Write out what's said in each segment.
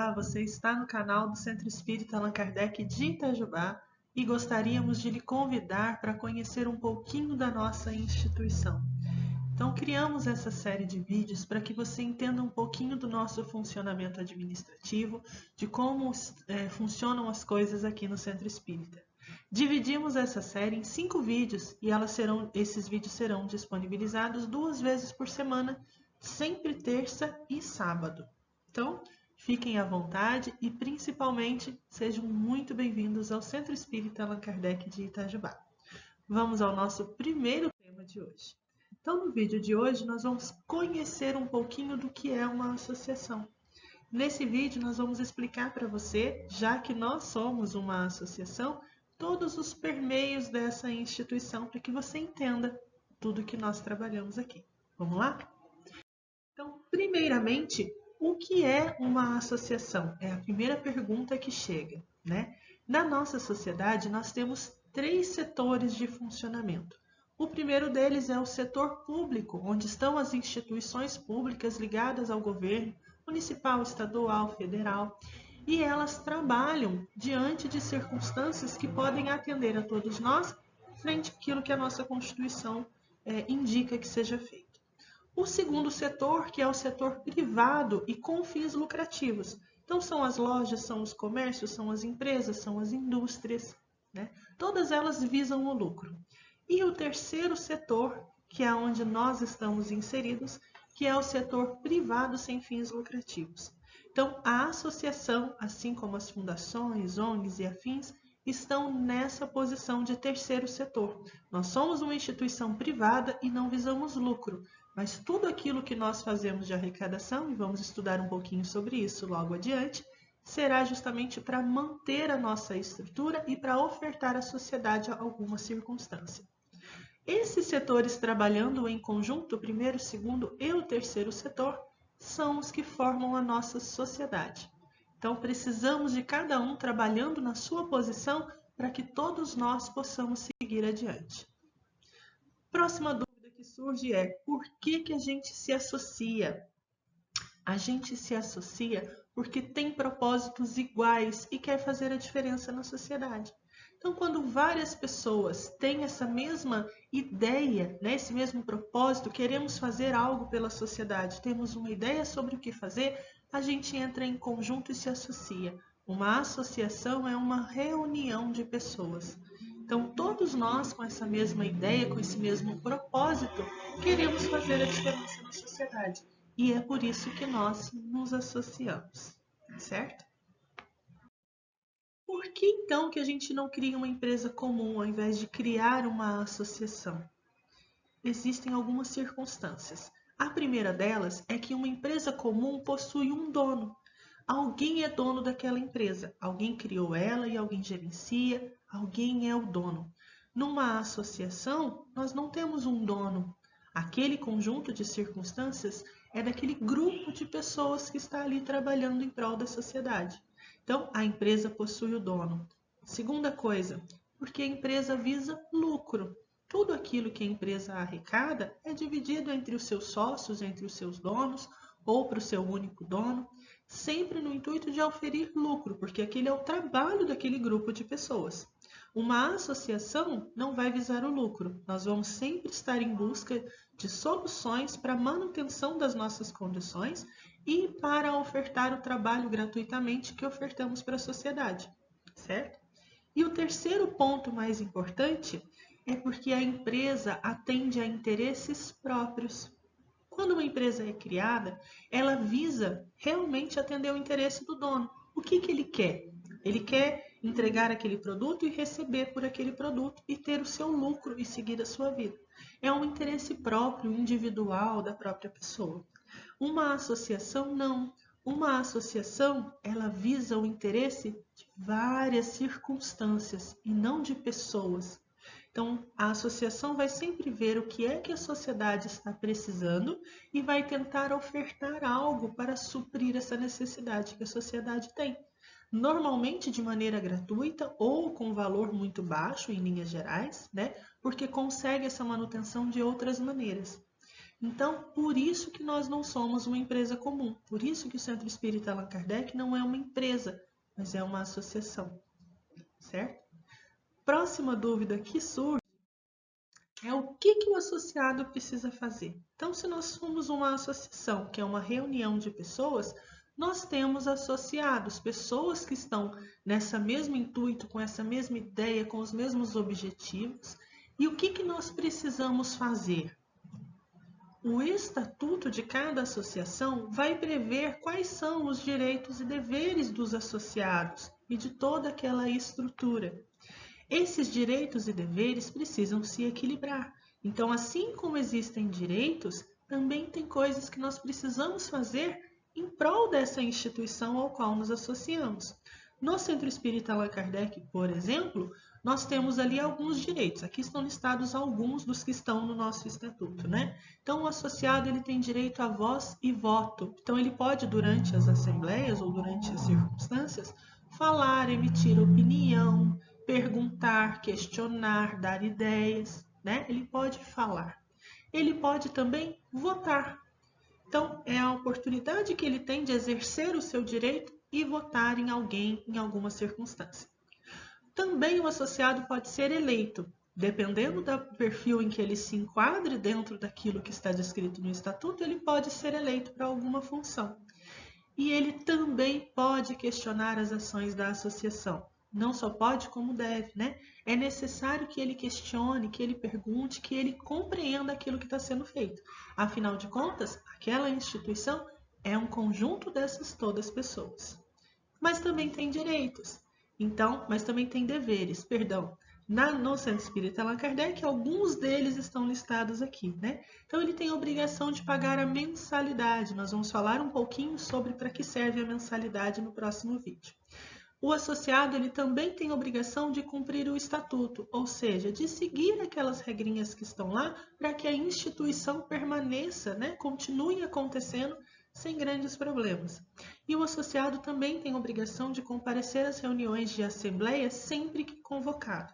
Olá, você está no canal do Centro Espírita Allan Kardec de Itajubá e gostaríamos de lhe convidar para conhecer um pouquinho da nossa instituição. Então, criamos essa série de vídeos para que você entenda um pouquinho do nosso funcionamento administrativo, de como funcionam as coisas aqui no Centro Espírita. Dividimos essa série em 5 vídeos e esses vídeos serão disponibilizados 2 vezes por semana, sempre terça e sábado. Então, fiquem à vontade e, principalmente, sejam muito bem-vindos ao Centro Espírita Allan Kardec de Itajubá. Vamos ao nosso primeiro tema de hoje. Então, no vídeo de hoje, nós vamos conhecer um pouquinho do que é uma associação. Nesse vídeo, nós vamos explicar para você, já que nós somos uma associação, todos os permeios dessa instituição para que você entenda tudo que nós trabalhamos aqui. Vamos lá? Então, primeiramente, o que é uma associação? É a primeira pergunta que chega, né? Na nossa sociedade, nós temos 3 setores de funcionamento. O primeiro deles é o setor público, onde estão as instituições públicas ligadas ao governo municipal, estadual, federal, e elas trabalham diante de circunstâncias que podem atender a todos nós frente àquilo que a nossa Constituição indica que seja feito. O segundo setor, que é o setor privado e com fins lucrativos. Então, são as lojas, são os comércios, são as empresas, são as indústrias, né? Todas elas visam o lucro. E o terceiro setor, que é onde nós estamos inseridos, que é o setor privado sem fins lucrativos. Então, a associação, assim como as fundações, ONGs e afins, estão nessa posição de terceiro setor. Nós somos uma instituição privada e não visamos lucro, mas tudo aquilo que nós fazemos de arrecadação, e vamos estudar um pouquinho sobre isso logo adiante, será justamente para manter a nossa estrutura e para ofertar à sociedade alguma circunstância. Esses setores trabalhando em conjunto, o primeiro, o segundo e o terceiro setor, são os que formam a nossa sociedade. Então, precisamos de cada um trabalhando na sua posição para que todos nós possamos seguir adiante. Próxima dúvida que surge é: por que a gente se associa? A gente se associa porque tem propósitos iguais e quer fazer a diferença na sociedade. Então, quando várias pessoas têm essa mesma ideia, né, esse mesmo propósito, queremos fazer algo pela sociedade, temos uma ideia sobre o que fazer, a gente entra em conjunto e se associa. Uma associação é uma reunião de pessoas. Então, todos nós, com essa mesma ideia, com esse mesmo propósito, queremos fazer a diferença na sociedade. E é por isso que nós nos associamos, certo? Por que então que a gente não cria uma empresa comum ao invés de criar uma associação? Existem algumas circunstâncias. A primeira delas é que uma empresa comum possui um dono. Alguém é dono daquela empresa, alguém criou ela e alguém gerencia, alguém é o dono. Numa associação, nós não temos um dono. Aquele conjunto de circunstâncias é daquele grupo de pessoas que está ali trabalhando em prol da sociedade. Então, a empresa possui o dono. Segunda coisa, porque a empresa visa lucro. Tudo aquilo que a empresa arrecada é dividido entre os seus sócios, entre os seus donos ou para o seu único dono, sempre no intuito de oferir lucro, porque aquele é o trabalho daquele grupo de pessoas. Uma associação não vai visar o lucro. Nós vamos sempre estar em busca de soluções para a manutenção das nossas condições e para ofertar o trabalho gratuitamente que ofertamos para a sociedade, certo? E o terceiro ponto mais importante é porque a empresa atende a interesses próprios. Quando uma empresa é criada, ela visa realmente atender o interesse do dono. O que ele quer? Ele quer entregar aquele produto e receber por aquele produto e ter o seu lucro e seguir a sua vida. É um interesse próprio, individual da própria pessoa. Uma associação não. Uma associação, ela visa o interesse de várias circunstâncias e não de pessoas. Então, a associação vai sempre ver o que é que a sociedade está precisando e vai tentar ofertar algo para suprir essa necessidade que a sociedade tem. Normalmente de maneira gratuita ou com valor muito baixo em linhas gerais, né? Porque consegue essa manutenção de outras maneiras. Então, por isso que nós não somos uma empresa comum. Por isso que o Centro Espírita Allan Kardec não é uma empresa, mas é uma associação. Certo? Próxima dúvida que surge é o que o associado precisa fazer. Então, se nós somos uma associação, que é uma reunião de pessoas, nós temos associados, pessoas que estão nesse mesmo intuito, com essa mesma ideia, com os mesmos objetivos. E o que nós precisamos fazer? O estatuto de cada associação vai prever quais são os direitos e deveres dos associados e de toda aquela estrutura. Esses direitos e deveres precisam se equilibrar. Então, assim como existem direitos, também tem coisas que nós precisamos fazer em prol dessa instituição ao qual nos associamos. No Centro Espírita Allan Kardec, por exemplo, nós temos ali alguns direitos. Aqui estão listados alguns dos que estão no nosso estatuto, né? Então, o associado ele tem direito a voz e voto. Então, ele pode, durante as assembleias ou durante as circunstâncias, falar, emitir opinião, perguntar, questionar, dar ideias, né? Ele pode falar. Ele pode também votar. Então, é a oportunidade que ele tem de exercer o seu direito e votar em alguém em alguma circunstância. Também o associado pode ser eleito, dependendo do perfil em que ele se enquadre dentro daquilo que está descrito no estatuto, ele pode ser eleito para alguma função. E ele também pode questionar as ações da associação. Não só pode, como deve, né? É necessário que ele questione, que ele pergunte, que ele compreenda aquilo que está sendo feito. Afinal de contas, aquela instituição é um conjunto dessas todas pessoas. Mas também tem direitos. Então, mas também tem deveres, perdão. No Centro Espírita Allan Kardec, alguns deles estão listados aqui, né? Então, ele tem a obrigação de pagar a mensalidade. Nós vamos falar um pouquinho sobre para que serve a mensalidade no próximo vídeo. O associado ele também tem a obrigação de cumprir o estatuto, ou seja, de seguir aquelas regrinhas que estão lá para que a instituição permaneça, né? Continue acontecendo sem grandes problemas. E o associado também tem a obrigação de comparecer às reuniões de assembleia sempre que convocado.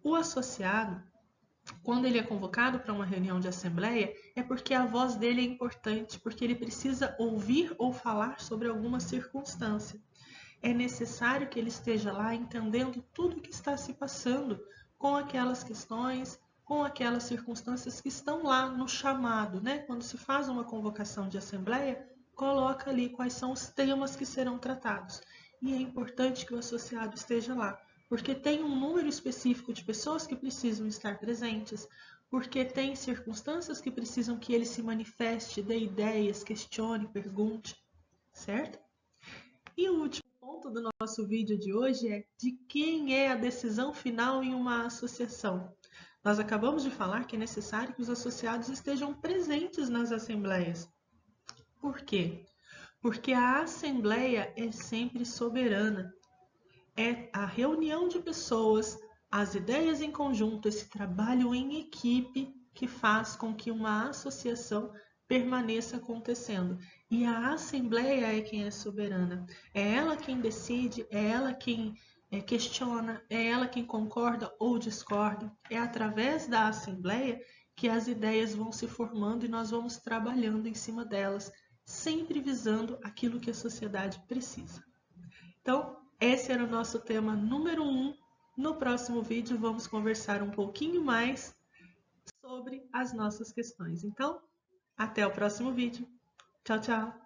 O associado, quando ele é convocado para uma reunião de assembleia, é porque a voz dele é importante, porque ele precisa ouvir ou falar sobre alguma circunstância. É necessário que ele esteja lá entendendo tudo o que está se passando com aquelas questões, com aquelas circunstâncias que estão lá no chamado, né? Quando se faz uma convocação de assembleia, coloca ali quais são os temas que serão tratados. E é importante que o associado esteja lá, porque tem um número específico de pessoas que precisam estar presentes, porque tem circunstâncias que precisam que ele se manifeste, dê ideias, questione, pergunte, certo? E o último ponto do nosso vídeo de hoje é de quem é a decisão final em uma associação. Nós acabamos de falar que é necessário que os associados estejam presentes nas assembleias. Por quê? Porque a assembleia é sempre soberana. É a reunião de pessoas, as ideias em conjunto, esse trabalho em equipe que faz com que uma associação permaneça acontecendo. E a Assembleia é quem é soberana. É ela quem decide, é ela quem questiona, é ela quem concorda ou discorda. É através da Assembleia que as ideias vão se formando e nós vamos trabalhando em cima delas, sempre visando aquilo que a sociedade precisa. Então, esse era o nosso tema número 1. No próximo vídeo, vamos conversar um pouquinho mais sobre as nossas questões. Então, até o próximo vídeo. Tchau, tchau!